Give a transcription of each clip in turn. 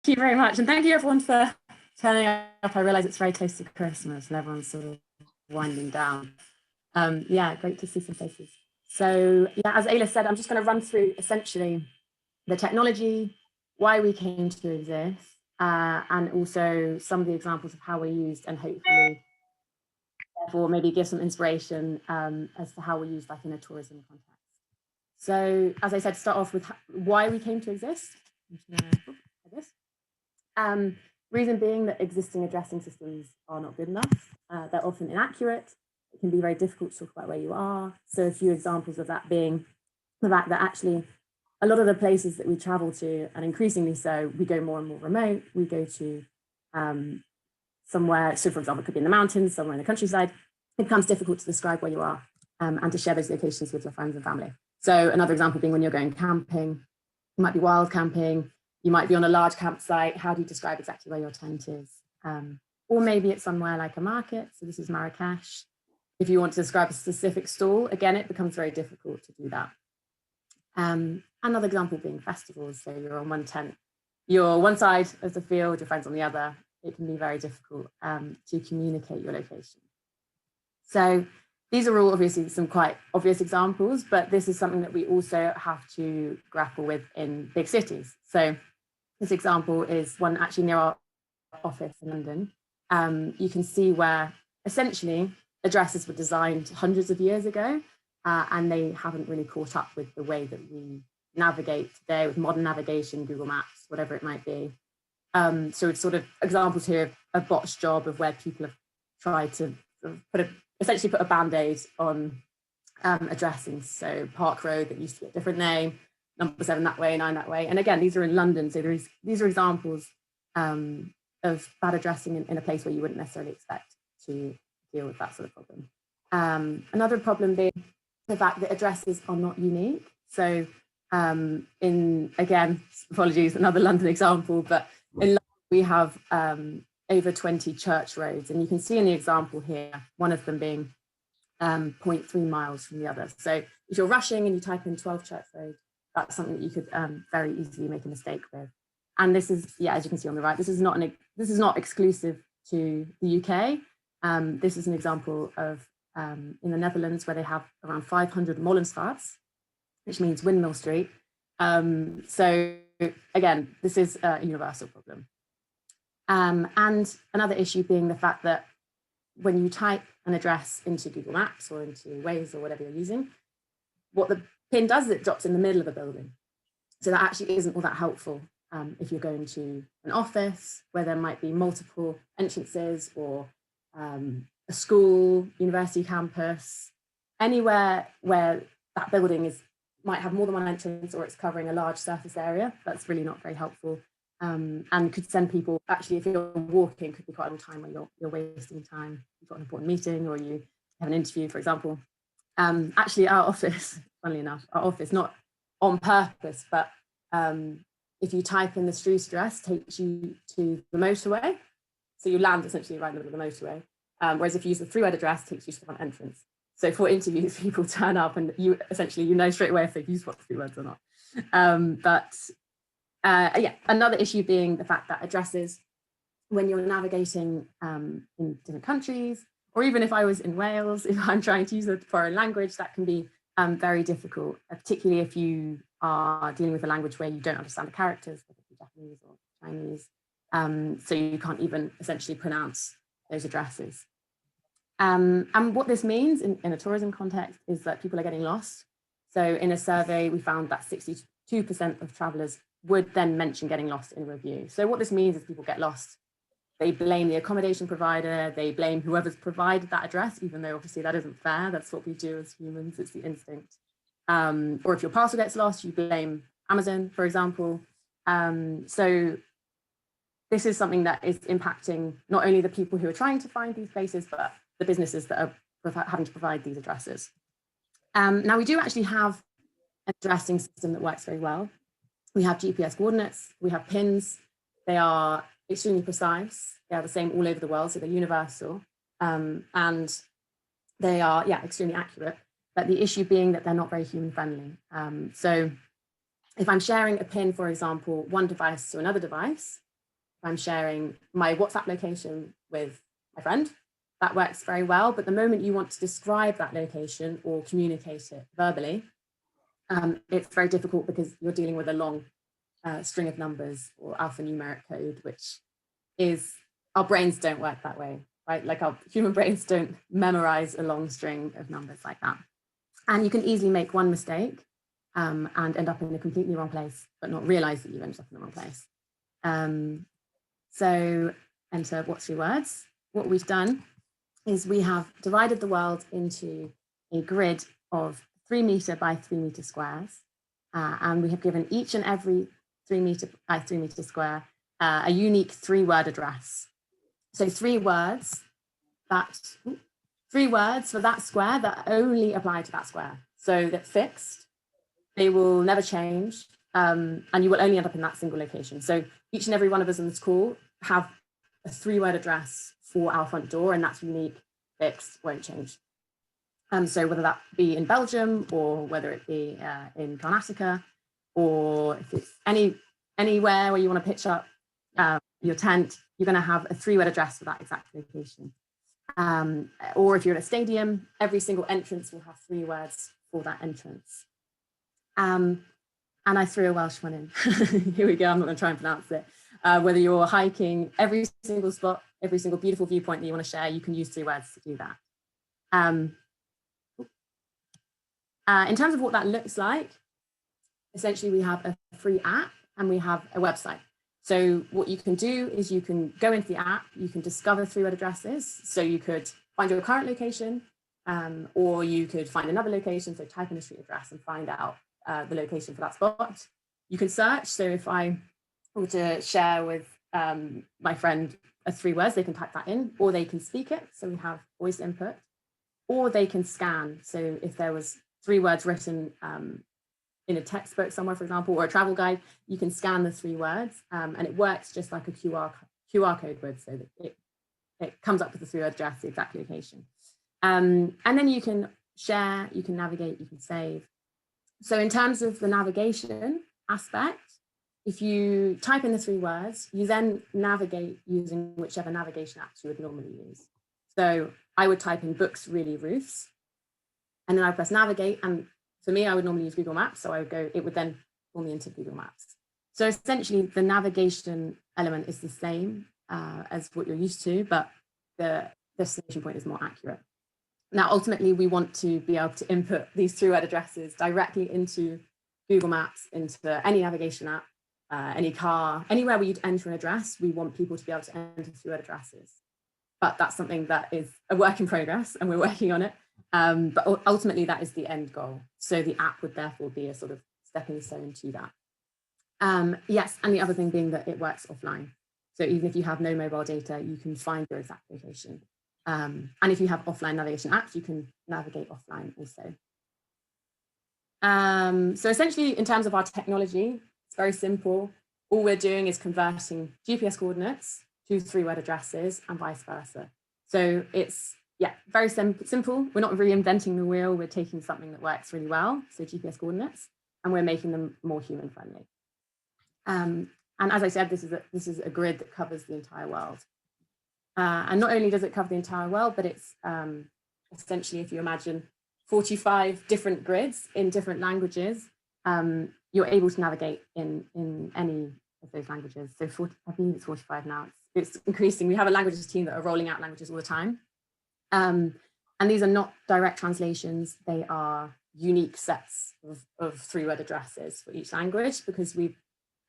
Thank you very much. And thank you everyone for turning up. I realise it's very close to Christmas and everyone's sort of winding down. Yeah, great to see some faces. So yeah, as Ayla said, I'm just going to run through essentially the technology, why we came to exist, and also some of the examples of how we're used, and hopefully therefore maybe give some inspiration as to how we're used like in a tourism context. So as I said, start off with why we came to exist. Reason being that existing addressing systems are not good enough. They're often inaccurate. It can be very difficult to talk about where you are. So a few examples of that being the fact that actually a lot of the places that we travel to, and increasingly so, we go more and more remote. We go to somewhere, so for example, it could be in the mountains, somewhere in the countryside. It becomes difficult to describe where you are and to share those locations with your friends and family. So another example being when you're going camping, you might be wild camping, you might be on a large campsite. How do you describe exactly where your tent is? Or maybe it's somewhere like a market. So this is Marrakesh. If you want to describe a specific stall, again, it becomes very difficult to do that. Another example being festivals. So you're on one tent, you're one side of the field, your friend's on the other. It can be very difficult to communicate your location. So these are all obviously some quite obvious examples, but this is something that we also have to grapple with in big cities. So this example is one actually near our office in London. You can see where essentially addresses were designed hundreds of years ago, and they haven't really caught up with the way that we navigate today with modern navigation, Google Maps, whatever it might be. So it's sort of examples here of a botched job of where people have tried to essentially put a band-aid on addressing. So Park Road, that used to be a different name, number 7 that way, 9 that way. And again, these are in London. So these are examples of bad addressing in a place where you wouldn't necessarily expect to deal with that sort of problem. Another problem being the fact that addresses are not unique. So again, apologies, another London example, but in London we have over 20 church roads. And you can see in the example here, one of them being 0.3 miles from the other. So if you're rushing and you type in 12 Church Road, that's something that you could very easily make a mistake with. And this is, yeah, as you can see on the right, this is not exclusive to the UK. This is an example of in the Netherlands where they have around 500 Mollensstraats, which means Windmill Street. So again, this is a universal problem. And another issue being the fact that when you type an address into Google Maps or into Waze or whatever you're using, what the pin does is it drops in the middle of a building. So that actually isn't all that helpful if you're going to an office where there might be multiple entrances, or a school, university campus, anywhere where that building might have more than one entrance or it's covering a large surface area. That's really not very helpful. And could send people, actually, if you're walking, could be quite a long time where you're wasting time. You've got an important meeting or you have an interview, for example. Actually, our office, funnily enough, not on purpose, but if you type in the street address, takes you to the motorway. So you land essentially right in the middle of the motorway. Whereas if you use the 3-word address, it takes you to the front entrance. So for interviews, people turn up and you know straight away if they've used what 3 words or not. Yeah, another issue being the fact that addresses, when you're navigating in different countries, or even if I was in Wales, if I'm trying to use a foreign language, that can be very difficult, particularly if you are dealing with a language where you don't understand the characters, whether it be Japanese or Chinese. So you can't even essentially pronounce those addresses. And what this means in a tourism context is that people are getting lost. So in a survey, we found that 62% of travelers would then mention getting lost in a review. So what this means is people get lost. They blame the accommodation provider, they blame whoever's provided that address, even though obviously that isn't fair. That's what we do as humans, it's the instinct. Or if your parcel gets lost, you blame Amazon, for example. So this is something that is impacting not only the people who are trying to find these places, but the businesses that are having to provide these addresses. Now we do actually have an addressing system that works very well. We have GPS coordinates, we have pins. They are extremely precise. They are the same all over the world, so they're universal. And they are, yeah, extremely accurate. But the issue being that they're not very human friendly. So if I'm sharing a pin, for example, one device to another device, I'm sharing my WhatsApp location with my friend, that works very well. But the moment you want to describe that location or communicate it verbally, it's very difficult because you're dealing with a long string of numbers or alphanumeric code, which is, our brains don't work that way, right? Like our human brains don't memorize a long string of numbers like that. And you can easily make one mistake and end up in a completely wrong place, but not realize that you've ended up in the wrong place. So enter What3Words. What we've done is we have divided the world into a grid of 3 meter by 3 meter squares. And we have given each and every 3 meter by 3 meter square a unique 3-word address. So 3 words for that square that only apply to that square. So they're fixed, they will never change, and you will only end up in that single location. So each and every one of us on this call have a 3-word address for our front door, and that's unique, fixed, won't change. So whether that be in Belgium or whether it be in Karnataka, or if it's anywhere where you want to pitch up your tent, you're going to have a 3-word address for that exact location. Or if you're in a stadium, every single entrance will have 3 words for that entrance. And I threw a Welsh one in. Here we go, I'm not going to try and pronounce it. Whether you're hiking, every single spot, every single beautiful viewpoint that you want to share, you can use 3 words to do that. In terms of what that looks like, essentially we have a free app and we have a website. So what you can do is you can go into the app, you can discover 3-word addresses. So you could find your current location, or you could find another location. So type in a street address and find out the location for that spot. You can search. So if I were to share with my friend 3 words, they can type that in, or they can speak it. So we have voice input, or they can scan. So if there was 3 words written in a textbook somewhere, for example, or a travel guide, you can scan the 3 words, and it works just like a QR code would, so that it comes up with the 3-word address, the exact location. And then you can share, you can navigate, you can save. So in terms of the navigation aspect, if you type in the 3 words, you then navigate using whichever navigation apps you would normally use. So I would type in books, really, roofs, and then I press navigate, and for me, I would normally use Google Maps, so I would go, it would then pull me into Google Maps. So essentially, the navigation element is the same as what you're used to, but the destination point is more accurate. Now, ultimately, we want to be able to input these 3-word addresses directly into Google Maps, into any navigation app, any car, anywhere where you'd enter an address, we want people to be able to enter 3-word addresses. But that's something that is a work in progress, and we're working on it. But ultimately, that is the end goal. So the app would therefore be a sort of stepping stone to that. Yes, and the other thing being that it works offline. So even if you have no mobile data, you can find your exact location. And if you have offline navigation apps, you can navigate offline also. So essentially, in terms of our technology, it's very simple. All we're doing is converting GPS coordinates to 3-word addresses and vice versa. So it's, yeah, very simple. We're not reinventing the wheel. We're taking something that works really well, so GPS coordinates, and we're making them more human friendly. And as I said, this is a grid that covers the entire world. And not only does it cover the entire world, but it's essentially, if you imagine 45 different grids in different languages, you're able to navigate in any of those languages. So I believe it's 45 now. It's increasing. We have a languages team that are rolling out languages all the time. And these are not direct translations. They are unique sets of 3-word addresses for each language, because we've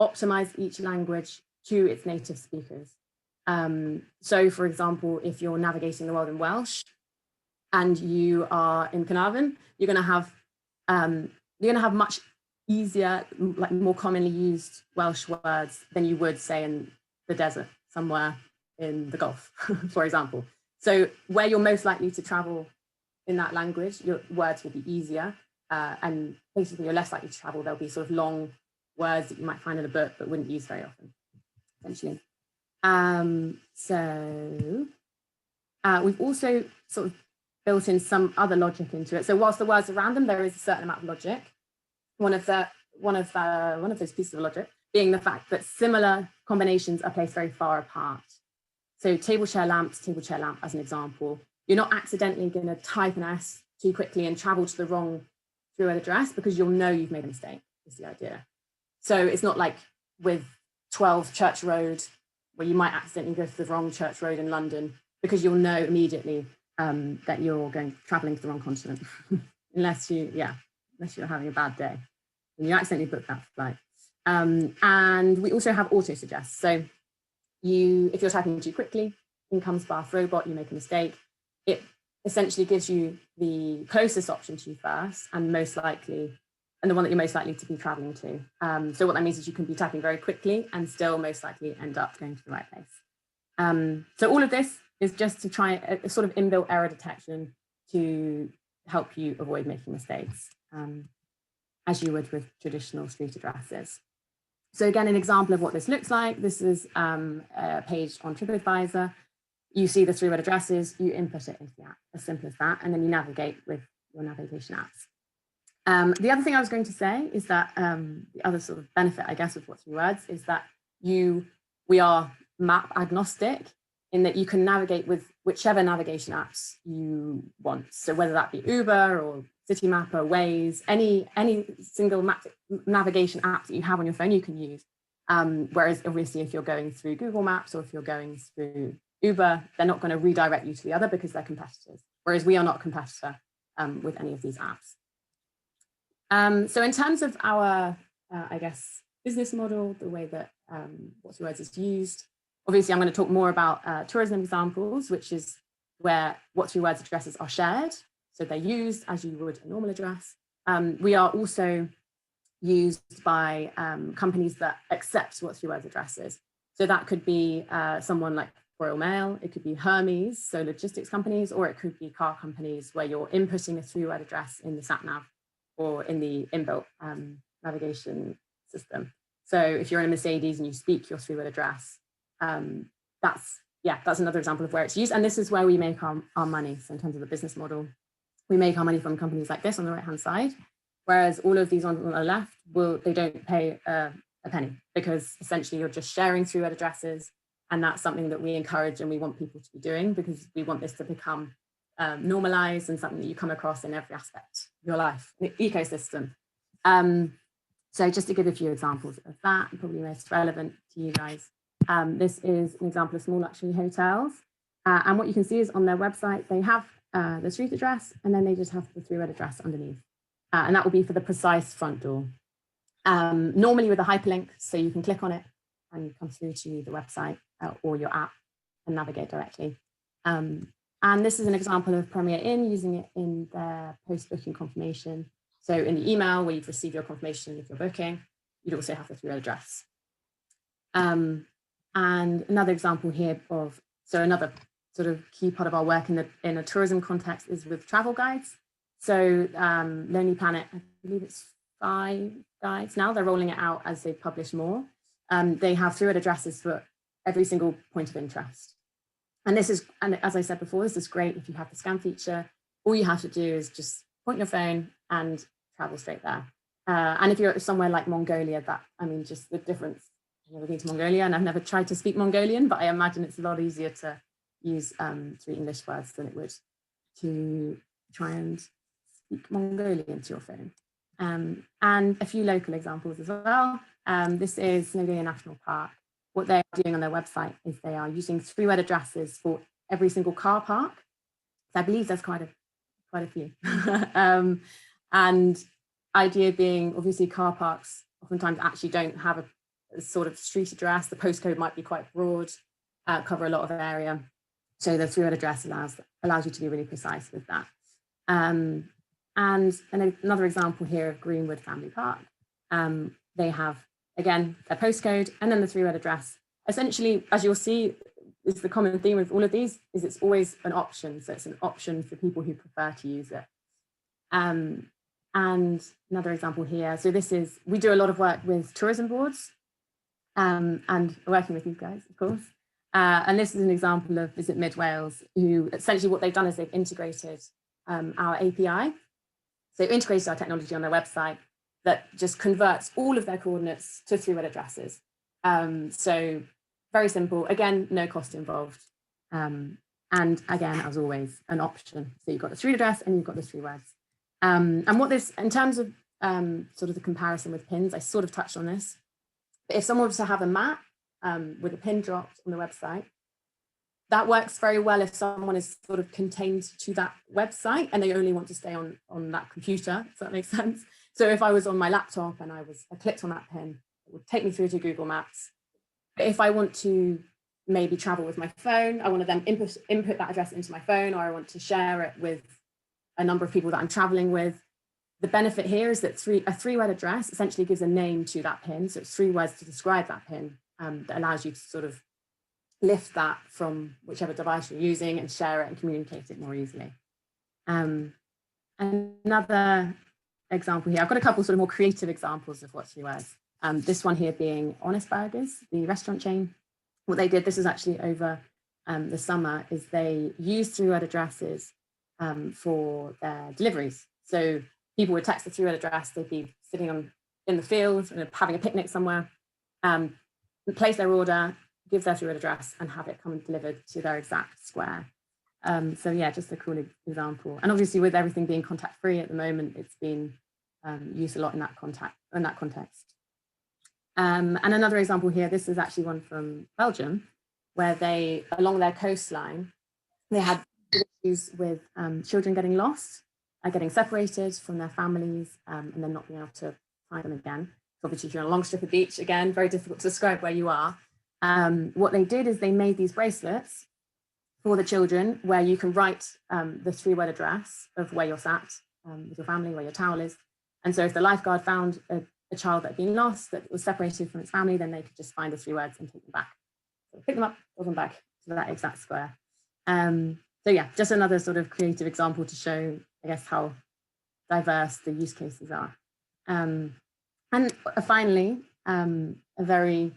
optimized each language to its native speakers. So for example, if you're navigating the world in Welsh and you are in Carnarvon, you're going to have much easier, like more commonly used Welsh words than you would say in the desert somewhere in the Gulf, for example. So where you're most likely to travel in that language, your words will be easier, and basically you're less likely to travel. There'll be sort of long words that you might find in a book but wouldn't use very often, essentially. We've also sort of built in some other logic into it. So whilst the words are random, there is a certain amount of logic. One of those pieces of logic being the fact that similar combinations are placed very far apart. So table chair lamp as an example. You're not accidentally going to type an S too quickly and travel to the wrong through address because you'll know you've made a mistake, is the idea. So it's not like with 12 Church Road, where you might accidentally go to the wrong Church Road in London, because you'll know immediately that you're traveling to the wrong continent, unless you're having a bad day and you accidentally book that flight. And we also have auto suggest. So if you're typing too quickly, in comes Bath Robot, you make a mistake, it essentially gives you the closest option to you first and the one that you're most likely to be traveling to. So what that means is you can be typing very quickly and still most likely end up going to the right place. So all of this is just to try a sort of inbuilt error detection to help you avoid making mistakes, as you would with traditional street addresses. So again, an example of what this looks like, this is a page on TripAdvisor. You see the 3-word addresses, you input it into the app, as simple as that, and then you navigate with your navigation apps. The other thing I was going to say is that the other sort of benefit, I guess, of What3Words is that we are map agnostic, in that you can navigate with whichever navigation apps you want. So whether that be Uber or Citymapper, Waze, any single navigation app that you have on your phone, you can use. Whereas obviously if you're going through Google Maps or if you're going through Uber, they're not going to redirect you to the other because they're competitors. Whereas we are not a competitor with any of these apps. So in terms of our, I guess, business model, the way that What3Words is used, obviously I'm going to talk more about tourism examples, which is where What3Words addresses are shared. So they're used as you would a normal address. We are also used by companies that accept What3Words addresses. So that could be someone like Royal Mail, it could be Hermes, so logistics companies, or it could be car companies where you're inputting a 3-word address in the sat-nav or in the inbuilt navigation system. So if you're in a Mercedes and you speak your 3-word address, that's another example of where it's used. And this is where we make our money. So in terms of the business model, we make our money from companies like this on the right-hand side, whereas all of these on the left, they don't pay a penny, because essentially you're just sharing 3-word addresses. And that's something that we encourage and we want people to be doing, because we want this to become normalized and something that you come across in every aspect of your life, the ecosystem. So just to give a few examples of that, probably most relevant to you guys. This is an example of small luxury hotels. And what you can see is on their website, they have the street address, and then they just have the 3-word address underneath. And that will be for the precise front door. Normally with a hyperlink, so you can click on it and you come through to the website or your app and navigate directly. And this is an example of Premier Inn using it in their post-booking confirmation. So in the email where you've received your confirmation of your booking, you'd also have the 3-word address. And another example here of, so another sort of key part of our work in a tourism context is with travel guides. So Lonely Planet, I believe it's 5 guides now, they're rolling it out as they publish more. They have 3-word addresses for every single point of interest. And this is, and as I said before, this is great if you have the scan feature. All you have to do is just point your phone and travel straight there. And if you're somewhere like Mongolia, just the difference. I've never been to Mongolia and I've never tried to speak Mongolian, but I imagine it's a lot easier to use 3 English words than it would to try and speak Mongolian to your phone. And a few local examples as well. This is Snowdonia National Park. What they are doing on their website is they are using 3-word addresses for every single car park. So I believe there's quite a few. And idea being, obviously kear parks oftentimes actually don't have a sort of street address. The postcode might be quite broad, cover a lot of area. So the 3-word address allows you to be really precise with that. And another example here of Greenwood Family Park. They have, again, their postcode and then the 3-word address. Essentially, as you'll see, is the common theme with all of these is it's always an option. So it's an option for people who prefer to use it. And another example here. So we do a lot of work with tourism boards and working with you guys, of course. And this is an example of Visit Mid Wales, who essentially what they've done is they've integrated our API. So integrated our technology on their website. that just converts all of their coordinates to 3-word addresses. So very simple, again, no cost involved. And again, as always, an option. So you've got the 3-word address and you've got the 3 words. And what this, in terms of sort of the comparison with pins, I sort of touched on this. But if someone was to have a map with a pin dropped on the website, that works very well if someone is sort of contained to that website and they only want to stay on that computer, if that makes sense. So if I was on my laptop and I clicked on that pin, it would take me through to Google Maps. But if I want to maybe travel with my phone, I want to then input that address into my phone, or I want to share it with a number of people that I'm traveling with. The benefit here is that a 3-word address essentially gives a name to that pin. So it's 3 words to describe that pin that allows you to sort of lift that from whichever device you're using and share it and communicate it more easily. Another example here, I've got a couple sort of more creative examples of what 3 words. This one here being Honest Burgers, the restaurant chain. What they did, this is actually over the summer, is they used 3-word addresses for their deliveries. So people would text the 3-word address, they'd be sitting in the field and having a picnic somewhere, place their order, give their 3-word address and have it come delivered to their exact square. So yeah, just a cool example. And obviously with everything being contact free at the moment, it's been used a lot in that context. And another example here, this is actually one from Belgium, where they, along their coastline, they had issues with children getting lost, getting separated from their families, and then not being able to find them again. So obviously if you're on a long strip of beach, again, very difficult to describe where you are. What they did is they made these bracelets for the children where you can write the 3-word address of where you're sat with your family, where your towel is. And so if the lifeguard found a child that had been lost, that was separated from its family, then they could just find the 3 words and take them back. So pick them up, put them back to that exact square. So yeah, just another sort of creative example to show, I guess, how diverse the use cases are. And finally, a very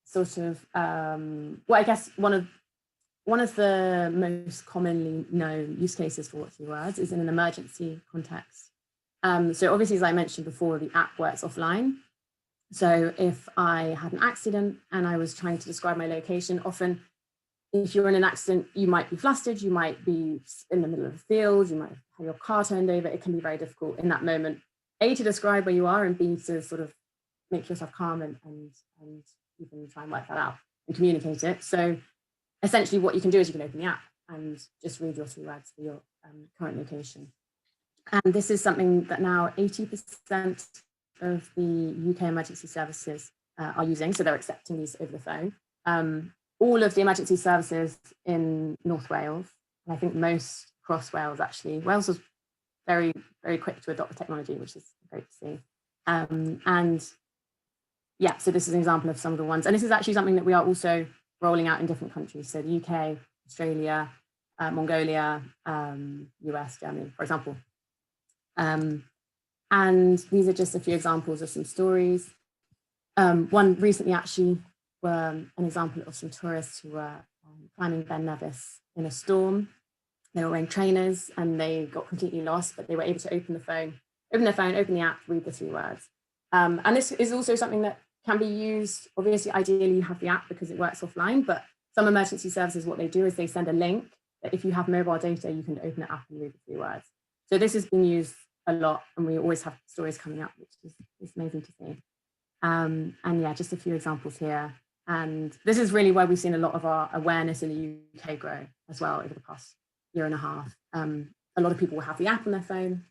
sort of, well, I guess one of the most commonly known use cases for What3 Words is in an emergency context. So obviously, as I mentioned before, the app works offline. So if I had an accident and I was trying to describe my location, often if you're in an accident, you might be flustered, you might be in the middle of a field, you might have your car turned over. It can be very difficult in that moment, A, to describe where you are, and B, to sort of make yourself calm and even try and work that out and communicate it. So essentially what you can do is you can open the app and just read your 3 words for your current location. And this is something that now 80% of the UK emergency services are using. So they're accepting these over the phone. All of the emergency services in North Wales, and I think most across Wales actually, Wales was very, very quick to adopt the technology, which is great to see. And yeah, so this is an example of some of the ones. And this is actually something that we are also rolling out in different countries. So the UK, Australia, Mongolia, US, Germany, for example. And these are just a few examples of some stories. One recently actually were an example of some tourists who were climbing Ben Nevis in a storm. They were wearing trainers and they got completely lost, but they were able to open their phone, open the app, read the 3 words. And this is also something that can be used. Obviously, ideally you have the app because it works offline, but some emergency services, what they do is they send a link that if you have mobile data, you can open it up and read the 3 words. So this has been used a lot and we always have stories coming up, which is amazing to see. And yeah, just a few examples here. And this is really where we've seen a lot of our awareness in the UK grow as well over the past year and a half. A lot of people will have the app on their phone.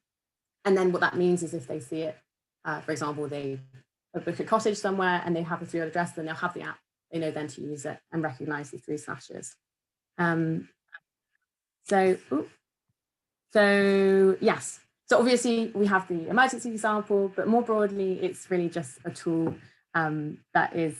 And then what that means is if they see it, for example, they book a cottage somewhere and they have a 3-word address, then they'll have the app. They know then to use it and recognize the 3 slashes. So yes, so obviously we have the emergency example, but more broadly, it's really just a tool that is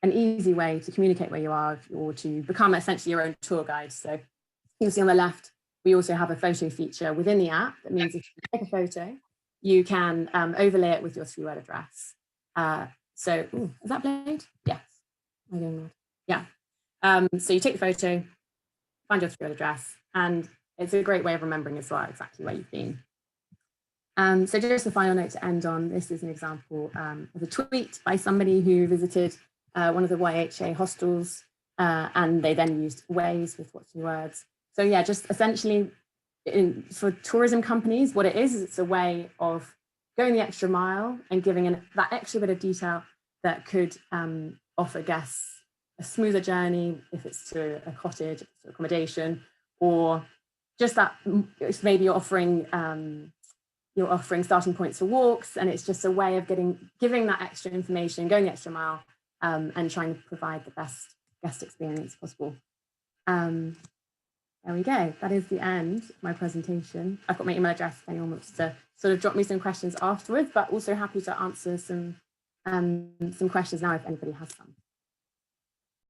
an easy way to communicate where you are or to become essentially your own tour guide. So you can see on the left, we also have a photo feature within the app. That means if you take a photo, you can overlay it with your 3-word address. So, is that played? Yes. I don't know. Yeah. So you take the photo, find your 3-word address, and it's a great way of remembering as well exactly where you've been. So just a final note to end on, this is an example of a tweet by somebody who visited one of the YHA hostels, and they then used Waze with What3Words. So yeah, just essentially for tourism companies, what it is it's a way of going the extra mile and giving that extra bit of detail that could offer guests a smoother journey if it's to a cottage, if it's to accommodation, or just that maybe you're offering starting points for walks, and it's just a way of giving that extra information, going the extra mile, and trying to provide the best guest experience possible. There we go. That is the end of my presentation. I've got my email address if anyone wants to sort of drop me some questions afterwards, but also happy to answer some questions now if anybody has some.